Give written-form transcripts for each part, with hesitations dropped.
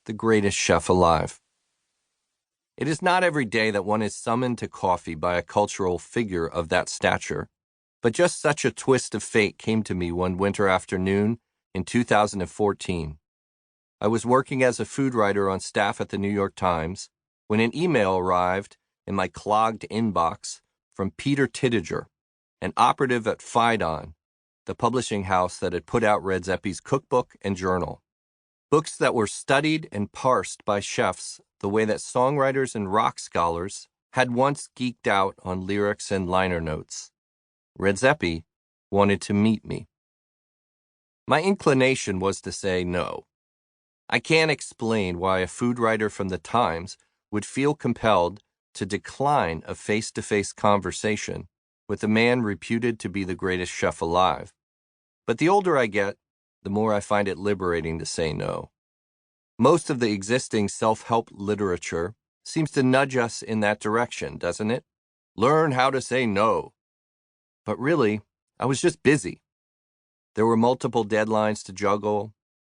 the greatest chef alive. It is not every day that one is summoned to coffee by a cultural figure of that stature, but just such a twist of fate came to me one winter afternoon in 2014. I was working as a food writer on staff at the New York Times when an email arrived in my clogged inbox from Peter Tittiger, an operative at Phaidon, the publishing house that had put out Redzepi's cookbook and journal. Books that were studied and parsed by chefs the way that songwriters and rock scholars had once geeked out on lyrics and liner notes. Redzepi wanted to meet me. My inclination was to say no. I can't explain why a food writer from the Times would feel compelled to decline a face-to-face conversation with a man reputed to be the greatest chef alive. But the older I get, the more I find it liberating to say no. Most of the existing self-help literature seems to nudge us in that direction, doesn't it? Learn how to say no. But really, I was just busy. There were multiple deadlines to juggle.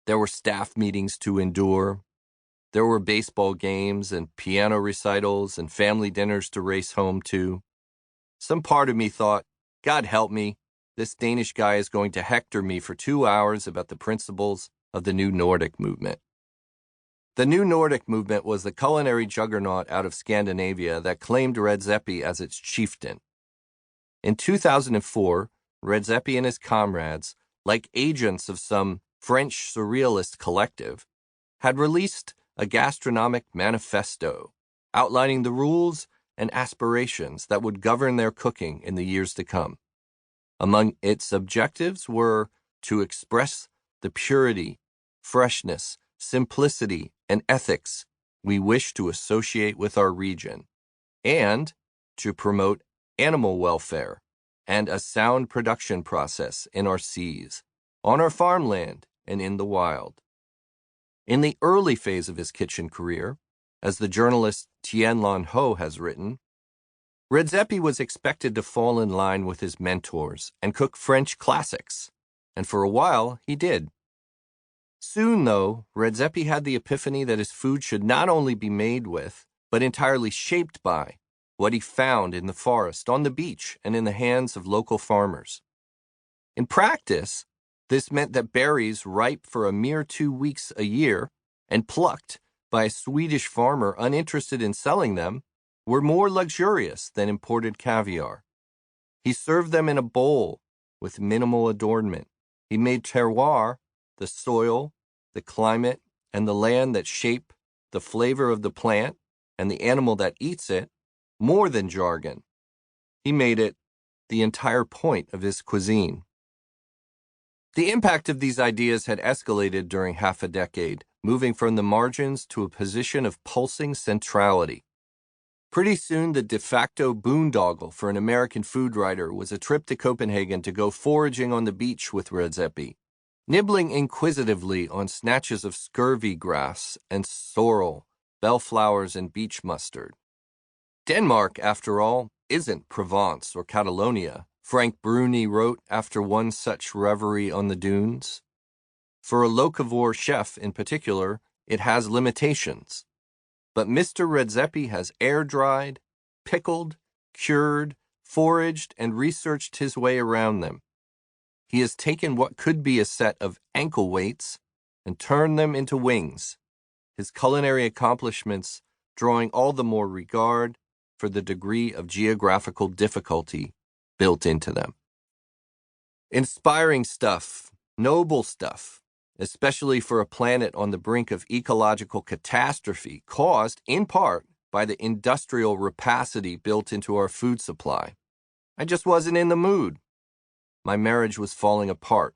There were staff meetings to endure. There were baseball games and piano recitals and family dinners to race home to. Some part of me thought, God help me, this Danish guy is going to hector me for 2 hours about the principles of the New Nordic movement. The New Nordic movement was the culinary juggernaut out of Scandinavia that claimed Redzepi as its chieftain. In 2004, Redzepi and his comrades, like agents of some French surrealist collective, had released a gastronomic manifesto outlining the rules and aspirations that would govern their cooking in the years to come. Among its objectives were to express the purity, freshness, simplicity, and ethics we wish to associate with our region, and to promote animal welfare and a sound production process in our seas, on our farmland, and in the wild. In the early phase of his kitchen career, as the journalist Tien Lan Ho has written, Redzepi was expected to fall in line with his mentors and cook French classics, and for a while he did. Soon, though, Redzepi had the epiphany that his food should not only be made with, but entirely shaped by, what he found in the forest, on the beach, and in the hands of local farmers. In practice, this meant that berries ripe for a mere 2 weeks a year and plucked by a Swedish farmer uninterested in selling them were more luxurious than imported caviar. He served them in a bowl with minimal adornment. He made terroir, the soil, the climate, and the land that shape the flavor of the plant and the animal that eats it, more than jargon. He made it the entire point of his cuisine. The impact of these ideas had escalated during half a decade, moving from the margins to a position of pulsing centrality. Pretty soon, the de facto boondoggle for an American food writer was a trip to Copenhagen to go foraging on the beach with Redzepi, nibbling inquisitively on snatches of scurvy grass and sorrel, bellflowers, and beach mustard. Denmark, after all, isn't Provence or Catalonia, Frank Bruni wrote after one such reverie on the dunes. For a locavore chef in particular, it has limitations. But Mr. Redzepi has air-dried, pickled, cured, foraged, and researched his way around them. He has taken what could be a set of ankle weights and turned them into wings, his culinary accomplishments drawing all the more regard for the degree of geographical difficulty built into them. Inspiring stuff, noble stuff, especially for a planet on the brink of ecological catastrophe caused, in part, by the industrial rapacity built into our food supply. I just wasn't in the mood. My marriage was falling apart.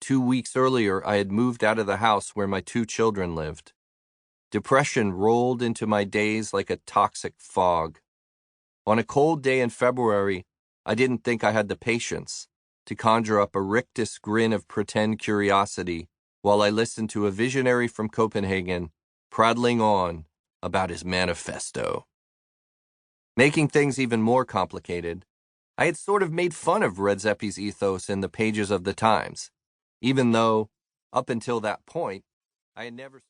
2 weeks earlier, I had moved out of the house where my 2 children lived. Depression rolled into my days like a toxic fog. On a cold day in February, I didn't think I had the patience to conjure up a rictus grin of pretend curiosity while I listened to a visionary from Copenhagen prattling on about his manifesto. Making things even more complicated, I had sort of made fun of Redzepi's ethos in the pages of the Times, even though, up until that point, I had never